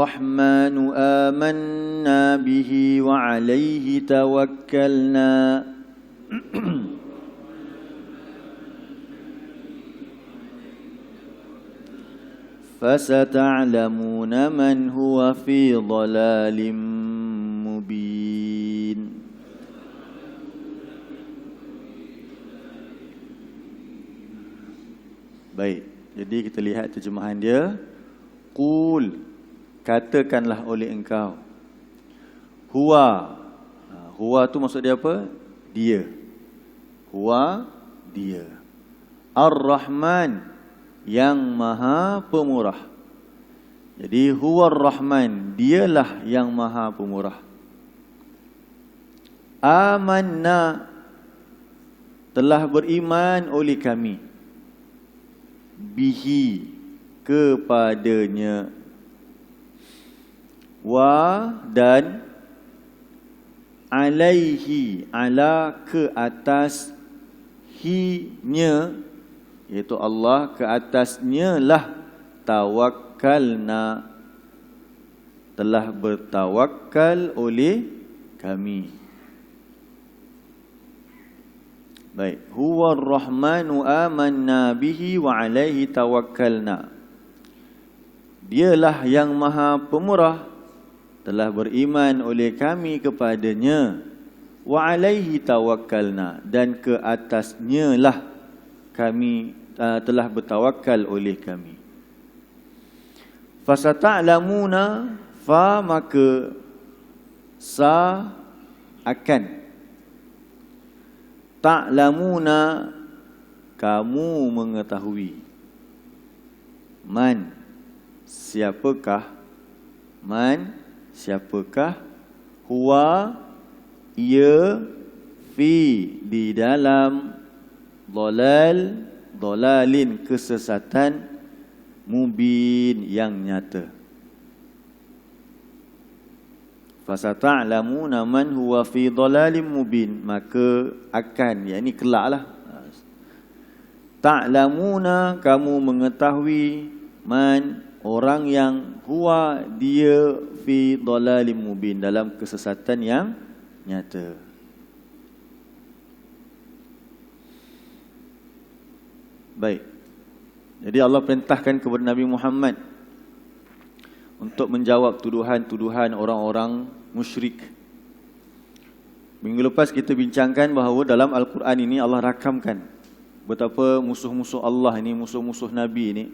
Ar-Rahmanu amanna bihi wa alaihi tawakkalna. Fasata'lamuna man huwa fi dhalalim mubin. Baik, jadi kita lihat terjemahan dia. Qul, katakanlah oleh engkau. Huwa, huwa tu maksud dia apa? Dia. Huwa, dia. Ar-Rahman, yang maha pemurah. Jadi huwa Ar-Rahman, dialah yang maha pemurah. Amanna, telah beriman oleh kami. Bihi, kepadanya. Wa, dan alaihi, ala, ke atas, hi-nya, iaitu Allah, ke atasnya lah tawakkalna, telah bertawakal oleh kami. Baik, huwa ar-Rahmanu amanna bihi wa alaihi tawakkalna. Dialah yang maha pemurah, telah beriman oleh kami kepadanya, wa alaihi tawakkalna, dan ke atasnya lah kami telah bertawakal oleh kami. Fasata'lamuna, fa maka sa akan, ta'lamuna kamu mengetahui, man siapakah, man siapakah, huwa ia, fi di dalam, dhalal dhalalin kesesatan, mubin yang nyata. Fasata'lamuna man huwa fi dhalalim mubin, maka akan, yakni kelaklah. Ta'lamuna kamu mengetahui, man orang yang, huwa dia, fi dhalalim mubin dalam kesesatan yang nyata. Baik. Jadi Allah perintahkan kepada Nabi Muhammad untuk menjawab tuduhan-tuduhan orang-orang musyrik. Minggu lepas kita bincangkan bahawa dalam Al-Quran ini Allah rakamkan betapa musuh-musuh Allah ini, musuh-musuh Nabi ini,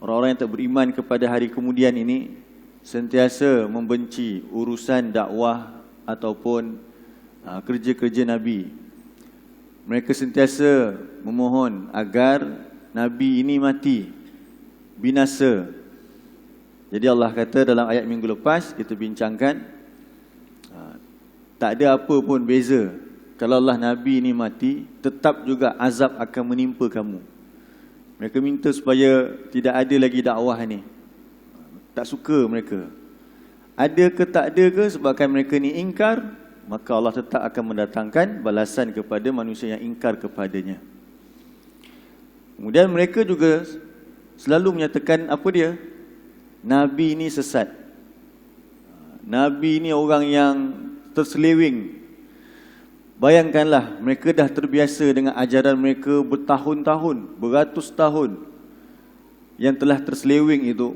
orang-orang yang tak beriman kepada hari kemudian ini, sentiasa membenci urusan dakwah ataupun kerja-kerja Nabi. Mereka sentiasa memohon agar Nabi ini mati, binasa. Jadi Allah kata dalam ayat minggu lepas kita bincangkan, tak ada apa pun beza. Kalau Allah Nabi ini mati, tetap juga azab akan menimpa kamu. Mereka minta supaya tidak ada lagi dakwah ni. Tak suka mereka. Ada ke tak ada ke, sebabkan mereka ni ingkar, maka Allah tetap akan mendatangkan balasan kepada manusia yang ingkar kepadanya. Kemudian mereka juga selalu menyatakan apa dia? Nabi ini sesat. Nabi ini orang yang terseleweng. Bayangkanlah, mereka dah terbiasa dengan ajaran mereka bertahun-tahun, beratus tahun yang telah terseleweng itu.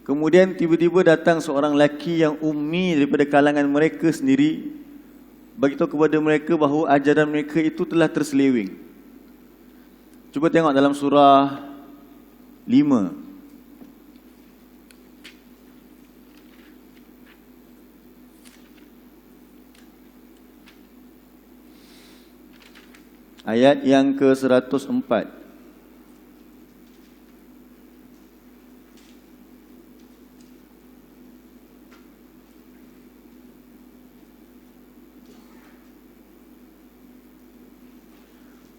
Kemudian tiba-tiba datang seorang lelaki yang ummi daripada kalangan mereka sendiri, beritahu kepada mereka bahawa ajaran mereka itu telah terseleweng. Cuba tengok dalam surah 5. Ayat yang ke-104.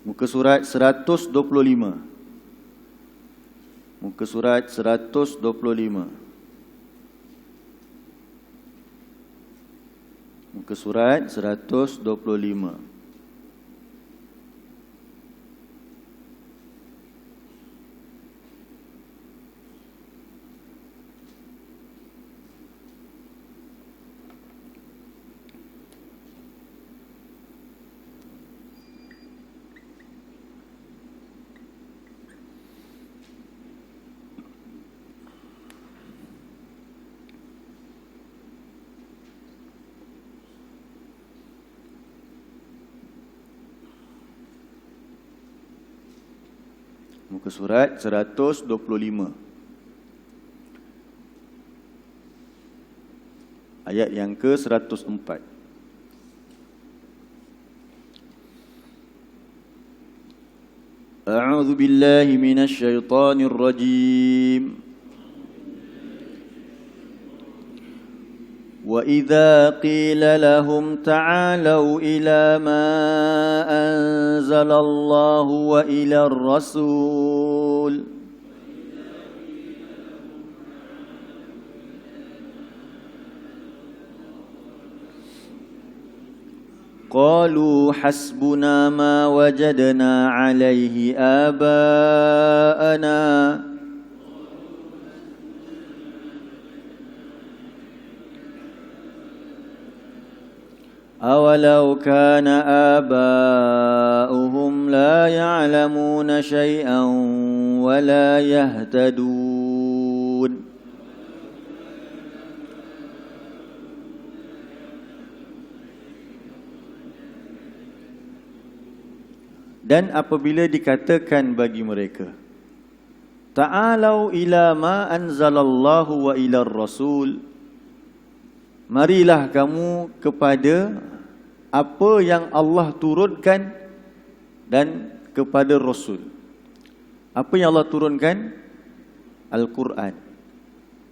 Muka surat 125. Muka surat 125. Muka surat 125. Muka surat 125. Ayat yang ke-104. A'udzu billahi minasy syaithanir rajim. وَإِذَا قِيلَ لَهُمْ تَعَالَوْا إِلَى مَا أَنزَلَ اللَّهُ وَإِلَى الرَّسُولِ قَالُوا حَسْبُنَا مَا وَجَدْنَا عَلَيْهِ آبَاءَنَا أَوَلَوْ كَانَ آبَاؤُهُمْ لَا يَعْلَمُونَ شَيْئًا وَلَا يَهْتَدُونَ. Dan apabila dikatakan bagi mereka, Ta'alau ila ma anzalallahu wa ila rasul, marilah kamu kepada apa yang Allah turunkan dan kepada Rasul. Apa yang Allah turunkan? Al-Quran.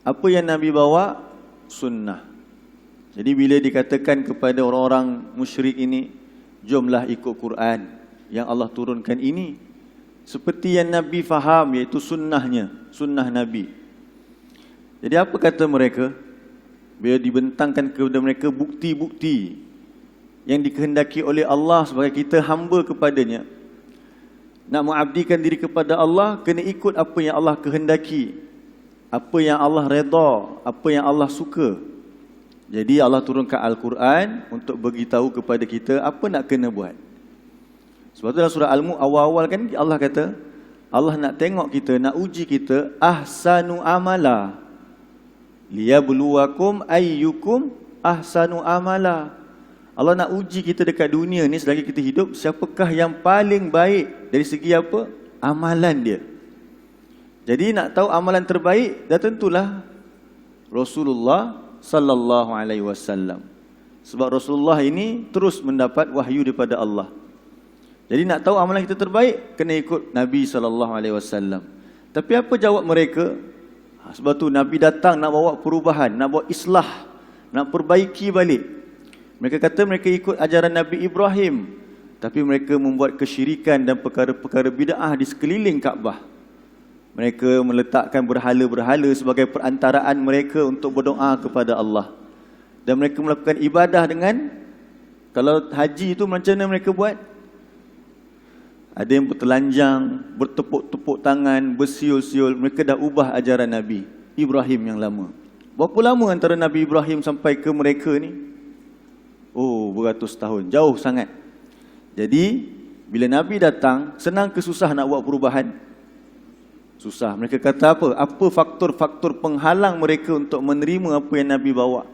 Apa yang Nabi bawa? Sunnah. Jadi bila dikatakan kepada orang-orang musyrik ini, jomlah ikut Quran yang Allah turunkan ini, seperti yang Nabi faham, iaitu sunnahnya, sunnah Nabi. Jadi apa kata mereka? Bila dibentangkan kepada mereka bukti-bukti yang dikehendaki oleh Allah sebagai kita hamba kepadanya, nak mengabdikan diri kepada Allah, kena ikut apa yang Allah kehendaki, apa yang Allah redha, apa yang Allah suka. Jadi Allah turunkan Al-Quran untuk beritahu kepada kita apa nak kena buat. Sebab tu dalam surah Al-Mulk awal-awal kan Allah kata, Allah nak tengok kita, nak uji kita, ahsanu amala, liyabluwakum ayyukum ahsanu amala. Allah nak uji kita dekat dunia ni selagi kita hidup, siapakah yang paling baik dari segi apa? Amalan dia. Jadi nak tahu amalan terbaik, dah tentulah Rasulullah sallallahu alaihi wasallam. Sebab Rasulullah ini terus mendapat wahyu daripada Allah. Jadi nak tahu amalan kita terbaik, kena ikut Nabi sallallahu alaihi wasallam. Tapi apa jawab mereka? Sebab tu Nabi datang nak bawa perubahan, nak bawa islah, nak perbaiki balik. Mereka kata mereka ikut ajaran Nabi Ibrahim, tapi mereka membuat kesyirikan dan perkara-perkara bid'ah di sekeliling Kaabah. Mereka meletakkan berhala-berhala sebagai perantaraan mereka untuk berdoa kepada Allah. Dan mereka melakukan ibadah dengan, kalau haji itu macam mana mereka buat? Ada yang bertelanjang, bertepuk-tepuk tangan, bersiul-siul. Mereka dah ubah ajaran Nabi Ibrahim yang lama. Berapa lama antara Nabi Ibrahim sampai ke mereka ni? Oh, beratus tahun, jauh sangat. Jadi bila Nabi datang, senang ke susah nak buat perubahan? Susah. Mereka kata apa? Apa faktor-faktor penghalang mereka untuk menerima apa yang Nabi bawa?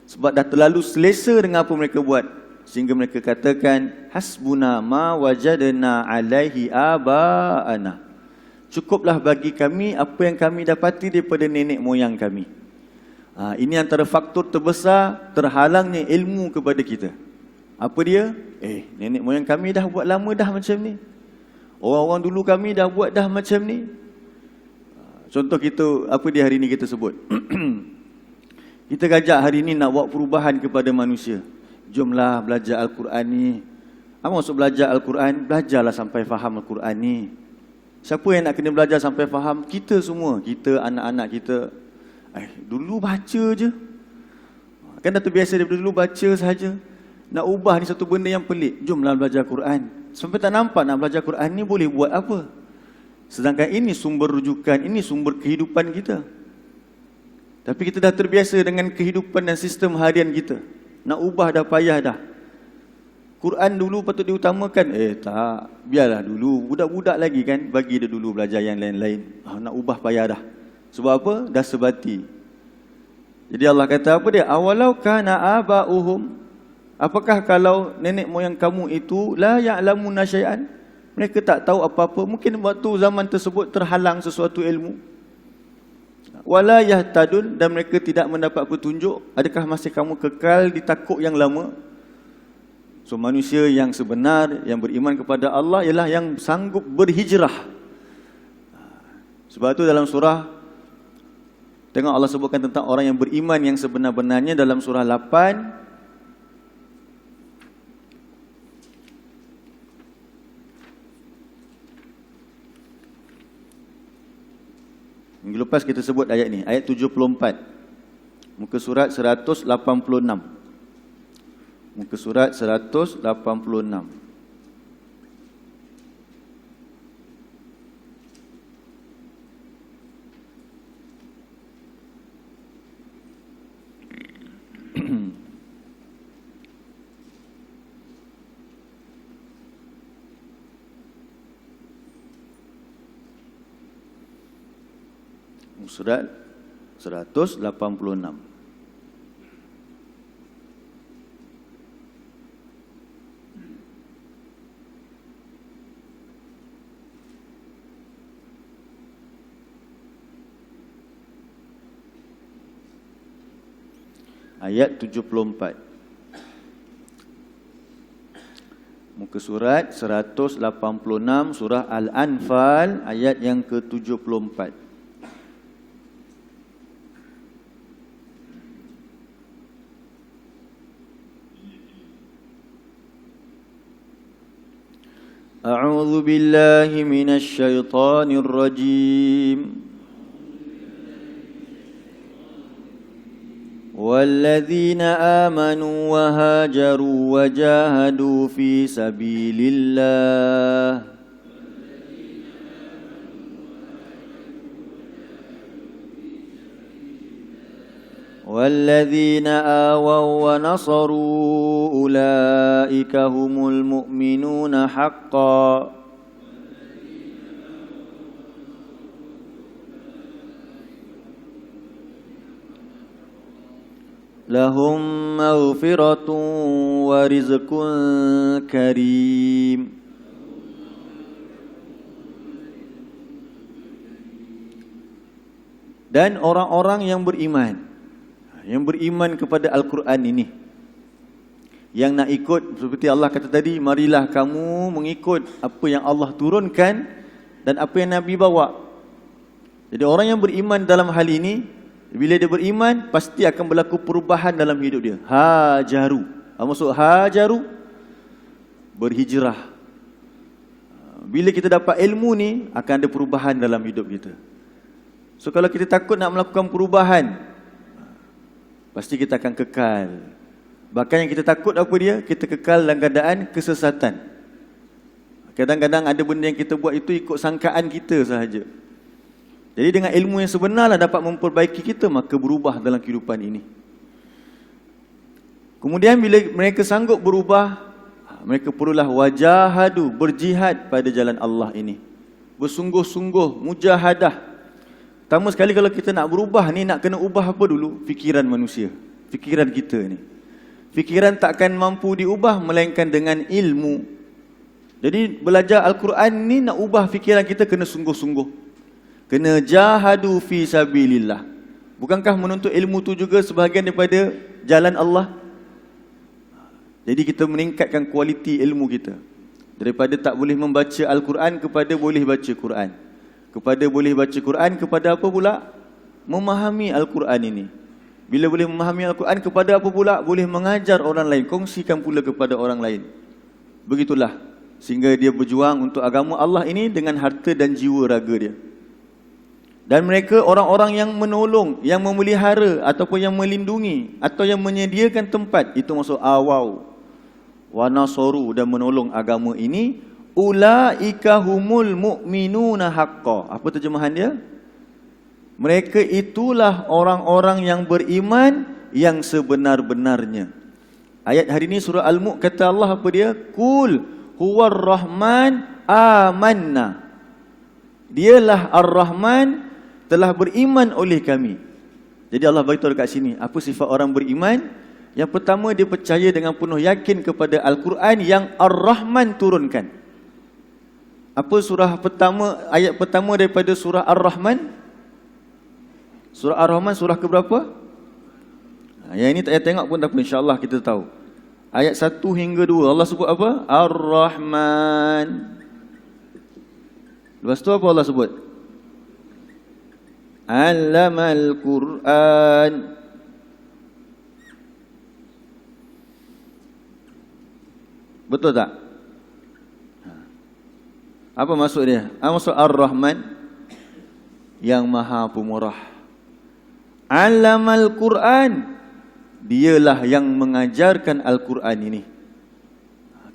Sebab dah terlalu selesa dengan apa mereka buat, sehingga mereka katakan, hasbuna ma wajadna alaihi aba'ana. Cukuplah bagi kami apa yang kami dapati daripada nenek moyang kami. Ini antara faktor terbesar terhalangnya ilmu kepada kita. Apa dia? Nenek moyang kami dah buat lama dah macam ni. Orang-orang dulu kami dah buat dah macam ni. Contoh kita, apa dia hari ni kita sebut? Kita gajak hari ni nak buat perubahan kepada manusia. Jomlah belajar Al-Quran ni. Apa maksud belajar Al-Quran? Belajarlah sampai faham Al-Quran ni. Siapa yang nak kena belajar sampai faham? Kita semua. Kita, anak-anak kita. Dulu baca je. Kan dah terbiasa daripada dulu baca sahaja. Nak ubah ni satu benda yang pelik. Jomlah belajar Quran. Sampai tak nampak nak belajar Quran ni boleh buat apa. Sedangkan ini sumber rujukan, ini sumber kehidupan kita. Tapi kita dah terbiasa dengan kehidupan dan sistem harian kita. Nak ubah dah payah dah. Quran dulu patut diutamakan. Tak, biarlah dulu. Budak-budak lagi kan, bagi dia dulu belajar yang lain-lain. Nak ubah payah dah. Sebab apa? Dah sebati. Jadi Allah kata apa dia? Awalau kana aba'uhum. Apakah kalau nenek moyang kamu itu la ya'lamuna syai'an? Mereka tak tahu apa-apa. Mungkin waktu zaman tersebut terhalang sesuatu ilmu. Wala yahtadun, dan mereka tidak mendapat petunjuk. Adakah masih kamu kekal di takuk yang lama? So manusia yang sebenar, yang beriman kepada Allah ialah yang sanggup berhijrah. Sebab itu dalam surah, tengok Allah sebutkan tentang orang yang beriman yang sebenar-benarnya dalam surah 8. Minggu lepas kita sebut ayat ni, ayat 74. Muka surat 186. Muka surat 186. Surat 186. Ayat 74. Muka surat 186 surah Al-Anfal ayat yang ke-74. A'udzu billahi minasy syaithanir rajim. Walladzina amanu wa hajaru wa jahadu fi sabilillah walladzina awaw wa nasaru ulaika humul mu'minuna haqqan lahum maghfiratun wa rizqun karim. Dan orang-orang yang beriman kepada Al-Quran ini, yang nak ikut, seperti Allah kata tadi, marilah kamu mengikut apa yang Allah turunkan dan apa yang Nabi bawa. Jadi orang yang beriman dalam hal ini, bila dia beriman, pasti akan berlaku perubahan dalam hidup dia. Hajaru. Maksud hajaru, berhijrah. Bila kita dapat ilmu ni, akan ada perubahan dalam hidup kita. So kalau kita takut nak melakukan perubahan, pasti kita akan kekal. Bahkan yang kita takut apa dia? Kita kekal dalam keadaan kesesatan. Kadang-kadang ada benda yang kita buat itu ikut sangkaan kita sahaja. Jadi dengan ilmu yang sebenarlah dapat memperbaiki kita, maka berubah dalam kehidupan ini. Kemudian bila mereka sanggup berubah, mereka perlulah wajahadu, berjihad pada jalan Allah ini. Bersungguh-sungguh, mujahadah. Pertama sekali kalau kita nak berubah ni, nak kena ubah apa dulu? Fikiran manusia, fikiran kita ni. Fikiran takkan mampu diubah melainkan dengan ilmu. Jadi belajar Al-Quran ni nak ubah fikiran kita kena sungguh-sungguh. Kena jahadu fi sabilillah. Bukankah menuntut ilmu tu juga sebahagian daripada jalan Allah? Jadi kita meningkatkan kualiti ilmu kita. Daripada tak boleh membaca Al-Quran kepada boleh baca Quran. Kepada boleh baca Quran, kepada apa pula? Memahami Al-Quran ini. Bila boleh memahami Al-Quran, kepada apa pula? Boleh mengajar orang lain, kongsikan pula kepada orang lain. Begitulah, sehingga dia berjuang untuk agama Allah ini dengan harta dan jiwa raga dia. Dan mereka orang-orang yang menolong, yang memelihara, ataupun yang melindungi, atau yang menyediakan tempat, itu maksud awaw wa nasaru, dan menolong agama ini. Ulaika humul mu'minuna haqqa. Apa terjemahan dia? Mereka itulah orang-orang yang beriman yang sebenar-benarnya. Ayat hari ini surah Al-Mulk kata Allah apa dia? Qul huwar rahman amanna. Dialah Ar-Rahman, telah beriman oleh kami. Jadi Allah beritahu dekat sini, apa sifat orang beriman? Yang pertama, dia percaya dengan penuh yakin kepada Al-Quran yang Ar-Rahman turunkan. Apa surah pertama, ayat pertama daripada surah Ar-Rahman? Surah Ar-Rahman surah ke berapa? Yang ini tak payah tengok pun tak apa, insya-Allah kita tahu. Ayat 1 hingga 2 Allah sebut apa? Ar-Rahman. Lepas tu apa Allah sebut? Allamal Quran. Betul tak? Apa maksud dia? Maksud Ar-Rahman yang Maha Pemurah. Allamal Quran, dialah yang mengajarkan Al-Quran ini.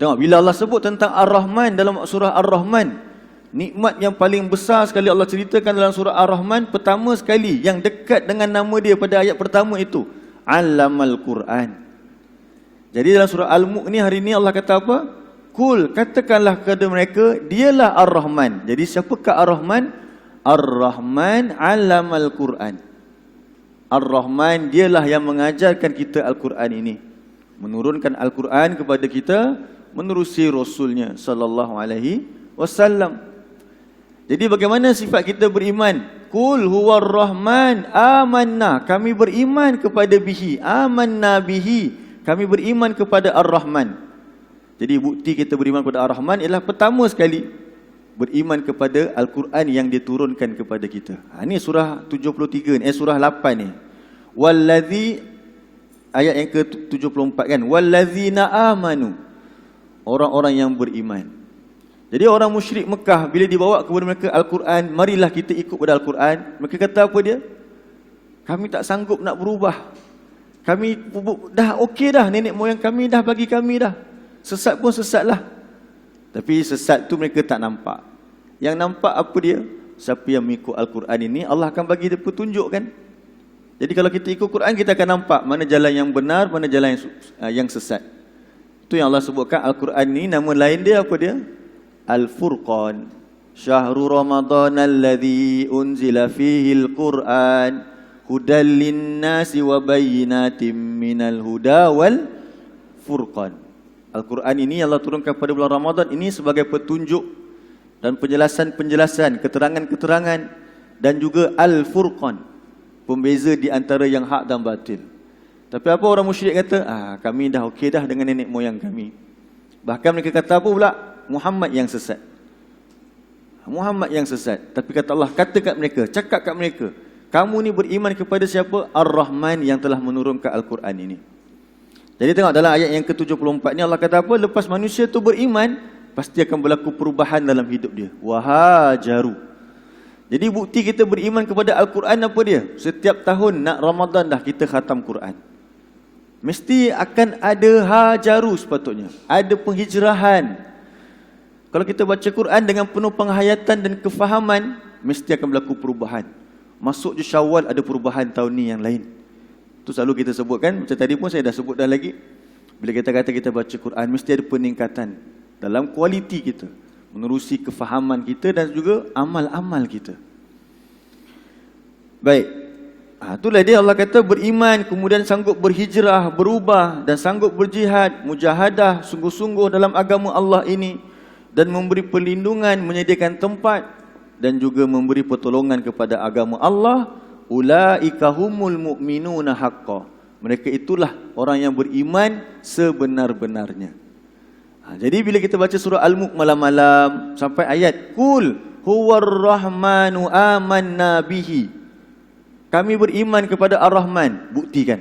Tengok, bila Allah sebut tentang Ar-Rahman dalam surah Ar-Rahman, nikmat yang paling besar sekali Allah ceritakan dalam surah Ar-Rahman, pertama sekali yang dekat dengan nama dia pada ayat pertama itu, Allamal Quran. Jadi dalam surah Al-Mulk ni hari ni Allah kata apa? Kul, katakanlah kepada mereka, dialah Ar-Rahman. Jadi siapakah Ar-Rahman? Ar-Rahman Allamal Quran. Ar-Rahman dialah yang mengajarkan kita Al-Quran ini, menurunkan Al-Quran kepada kita menerusi Rasulnya sallallahu alaihi wasallam. Jadi bagaimana sifat kita beriman? Qul huwar rahman amanna, kami beriman kepada bihi, amanna bihi, kami beriman kepada Ar-Rahman. Jadi bukti kita beriman kepada Ar-Rahman ialah pertama sekali beriman kepada Al-Quran yang diturunkan kepada kita. Ini surah 73 ni, surah 8 ni. Wallazi, ayat yang ke-74 kan. Wallazina amanu, orang-orang yang beriman. Jadi orang musyrik Mekah bila dibawa kepada mereka Al-Quran, marilah kita ikut pada Al-Quran, mereka kata apa dia? Kami tak sanggup nak berubah. Kami dah okey dah, nenek moyang kami dah bagi kami dah. Sesat pun sesatlah. Tapi sesat tu mereka tak nampak. Yang nampak apa dia? Siapa yang mengikut Al-Quran ini, Allah akan bagi dia petunjuk kan. Jadi kalau kita ikut Quran, kita akan nampak mana jalan yang benar, mana jalan yang sesat. Itu yang Allah sebutkan Al-Quran ini, nama lain dia apa dia? Al-Furqan. Syahrul Ramadan alladhi unzila fihi al-Quran hudal linnasi wa bayyinatim minal huda wal furqan. Al-Quran ini Allah turunkan pada bulan Ramadan ini sebagai petunjuk dan penjelasan-penjelasan, keterangan-keterangan, dan juga Al-Furqan, pembeza di antara yang hak dan batil. Tapi apa orang musyrik kata? Kami dah okey dah dengan nenek moyang kami. Bahkan mereka kata apa pula? Muhammad yang sesat. Muhammad yang sesat. Tapi kata Allah, kata kat mereka, cakap kat mereka, kamu ni beriman kepada siapa? Ar-Rahman yang telah menurunkan Al-Quran ini. Jadi tengok dalam ayat yang ke-74 ni Allah kata apa? Lepas manusia tu beriman, pasti akan berlaku perubahan dalam hidup dia. Wahajaru. Jadi bukti kita beriman kepada Al-Quran apa dia? Setiap tahun nak Ramadan dah kita khatam Quran. Mesti akan ada hajaru sepatutnya. Ada penghijrahan. Kalau kita baca Quran dengan penuh penghayatan dan kefahaman, mesti akan berlaku perubahan. Masuk je Syawal ada perubahan tahun ni yang lain. Itu selalu kita sebutkan. Macam tadi pun saya dah sebut dah lagi. Bila kita kata kita baca Quran, mesti ada peningkatan dalam kualiti kita, menerusi kefahaman kita dan juga amal-amal kita. Baik. Itulah dia Allah kata beriman, kemudian sanggup berhijrah, berubah dan sanggup berjihad, mujahadah sungguh-sungguh dalam agama Allah ini, dan memberi perlindungan, menyediakan tempat dan juga memberi pertolongan kepada agama Allah. Ulaika humul mu'minuna haqqan. Mereka itulah orang yang beriman sebenar-benarnya. Jadi bila kita baca surah Al-Mulk malam-malam sampai ayat Qul huwar rahmanu amanna bihi, kami beriman kepada Ar-Rahman, buktikan.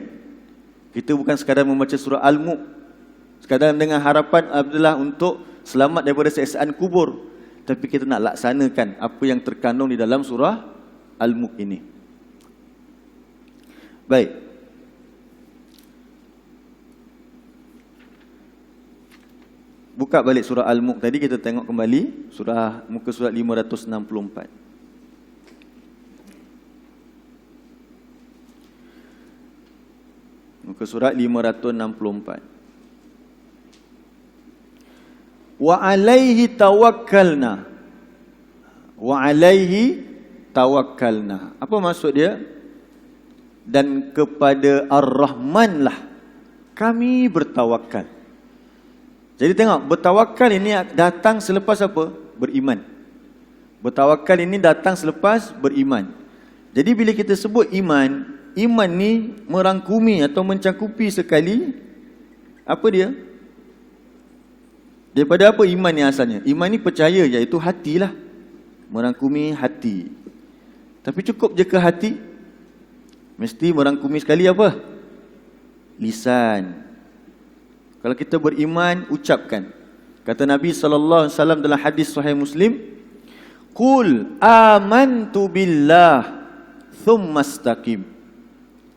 Kita bukan sekadar membaca surah Al-Mulk sekadar dengan harapan adalah untuk selamat daripada siksaan kubur, tapi kita nak laksanakan apa yang terkandung di dalam surah Al-Mulk ini. Baik. Buka balik surah Al-Mulk tadi, kita tengok kembali muka surat 564. Muka surat 564. Wa alaihi tawakkalna. Wa alaihi tawakkalna. Apa maksud dia? Dan kepada Ar-Rahman lah kami bertawakal. Jadi tengok, bertawakal ini datang selepas apa? beriman. Bertawakal ini datang selepas beriman. Jadi bila kita sebut iman, iman ni merangkumi atau mencakupi sekali apa dia? Daripada apa iman ni asalnya? Iman ni percaya, iaitu hatilah. Merangkumi hati. Tapi cukup je ke hati? Mesti merangkumi sekali apa? Lisan. Kalau kita beriman, ucapkan. Kata Nabi SAW dalam hadis Sahih Muslim, Qul amantu billah thumma istaqim.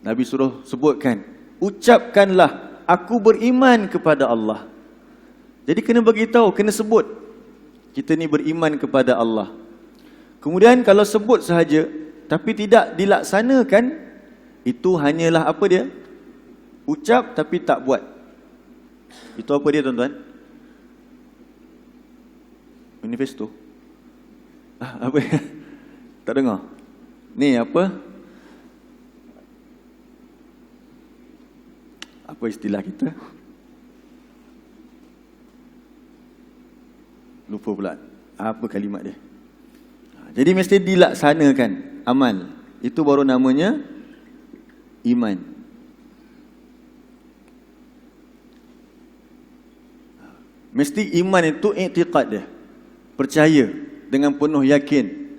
Nabi suruh sebutkan, ucapkanlah, aku beriman kepada Allah. Jadi kena beritahu, kena sebut, kita ni beriman kepada Allah. Kemudian kalau sebut sahaja tapi tidak dilaksanakan, itu hanyalah apa dia? Ucap tapi tak buat. Itu apa dia tuan-tuan? Manifesto. Apa ya? Tak dengar. Ni apa? Apa istilah kita? Lupa pula. Apa kalimat dia? Jadi mesti dilaksanakan amal. Itu baru namanya iman. Mesti iman itu i'tiqad dia. Percaya dengan penuh yakin.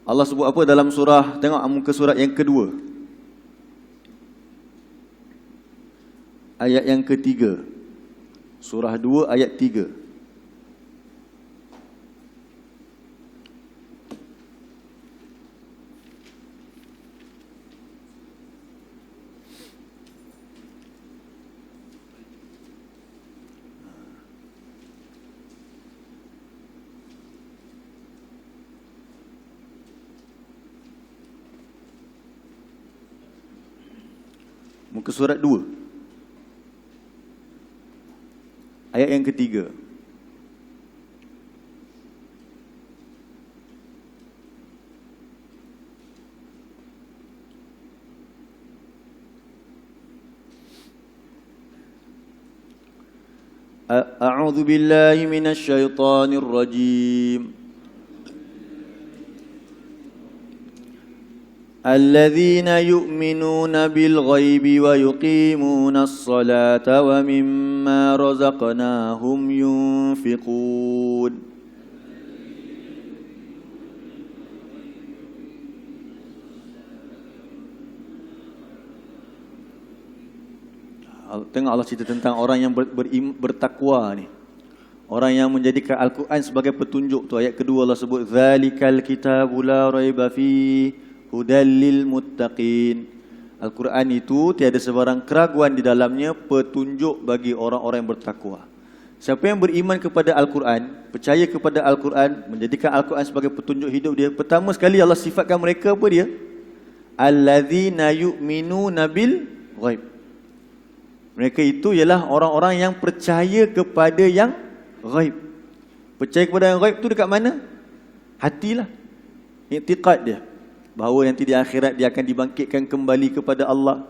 Allah sebut apa dalam surah, tengok muka surat yang kedua, ayat yang ketiga. Surah 2 ayat 3. Muka surat 2 ayat yang ketiga. A'udzu billahi minasy syaithanir rajim. الذين يؤمنون بالغيب ويقيمون الصلاة ومما رزقناهم ينفقون. Tengok Allah cerita tentang orang yang bertakwa ni. Orang yang menjadikan Al-Quran sebagai petunjuk tu. Ayat kedua Allah sebut zalikal kitabu la raiba fihi hudal lil muttaqin. Al-Quran itu tiada sebarang keraguan di dalamnya, petunjuk bagi orang-orang yang bertakwa. Siapa yang beriman kepada Al-Quran, percaya kepada Al-Quran, menjadikan Al-Quran sebagai petunjuk hidup dia, pertama sekali Allah sifatkan mereka apa dia? Alladzina yu'minuna bil ghaib. Mereka itu ialah orang-orang yang percaya kepada yang ghaib. Percaya kepada yang ghaib tu dekat mana? Hatilah. I'tiqad dia. Bahawa nanti di akhirat dia akan dibangkitkan kembali kepada Allah.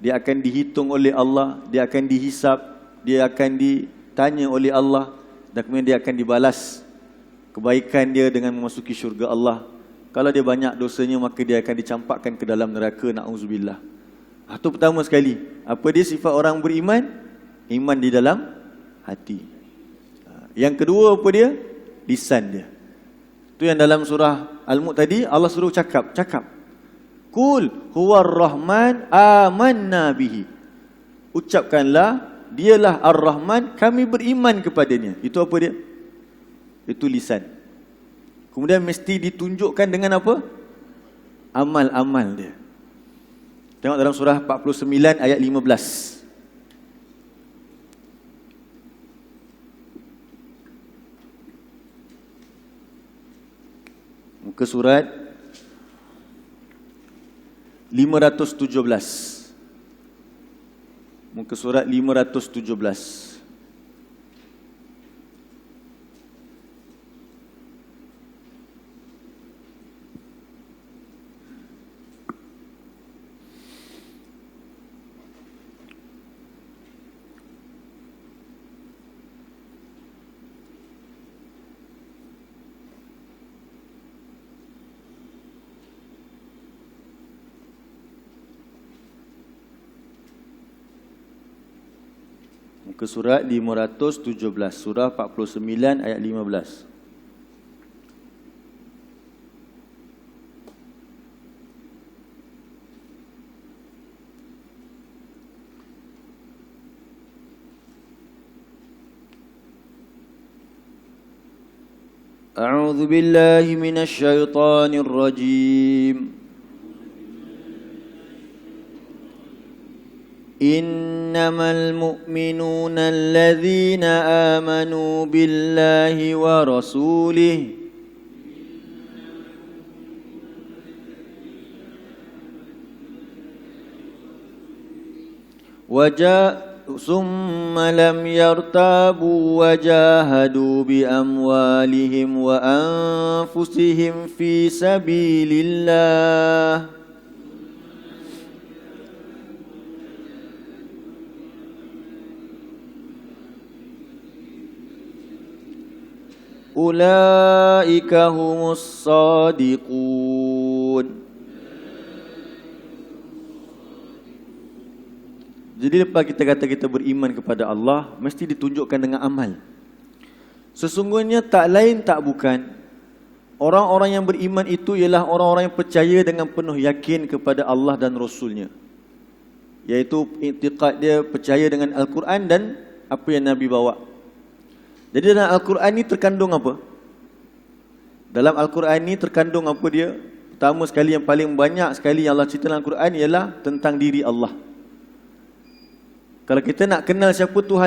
Dia akan dihitung oleh Allah. Dia akan dihisap. Dia akan ditanya oleh Allah. Dan kemudian dia akan dibalas kebaikan dia dengan memasuki syurga Allah. Kalau dia banyak dosanya, maka dia akan dicampakkan ke dalam neraka. Na'udzubillah. Itu pertama sekali. Apa dia sifat orang beriman? Iman di dalam hati. Yang kedua apa dia? Lisan dia. Itu yang dalam surah Al-Mulk tadi Allah suruh cakap. Qul huwar rahman amanna bihi. Ucapkanlah, dialah Ar-Rahman, kami beriman kepadanya. Itu apa dia? Itu lisan. Kemudian mesti ditunjukkan dengan apa? Amal-amal dia. Tengok dalam surah 49 ayat 15. Muka surat 517. Muka surat 517. Muka surat 517, surah 49 ayat 15. A'udzu billahi minasy syaithanir rajim. Innamal mu'minuna alladzina amanu billahi wa rasulihi ثم لم يرتابوا وجاهدوا بأموالهم وأنفسهم في سبيل الله أولئك هم الصادقون. Jadi lepas kita kata kita beriman kepada Allah, mesti ditunjukkan dengan amal. Sesungguhnya tak lain tak bukan, orang-orang yang beriman itu ialah orang-orang yang percaya dengan penuh yakin kepada Allah dan Rasulnya. Iaitu i'tiqad dia percaya dengan Al-Quran dan apa yang Nabi bawa. Jadi dalam Al-Quran ni terkandung apa? Dalam Al-Quran ni terkandung apa dia? Pertama sekali, yang paling banyak sekali yang Allah cerita dalam Al-Quran ialah tentang diri Allah. Kalau kita nak kenal siapa Tuhan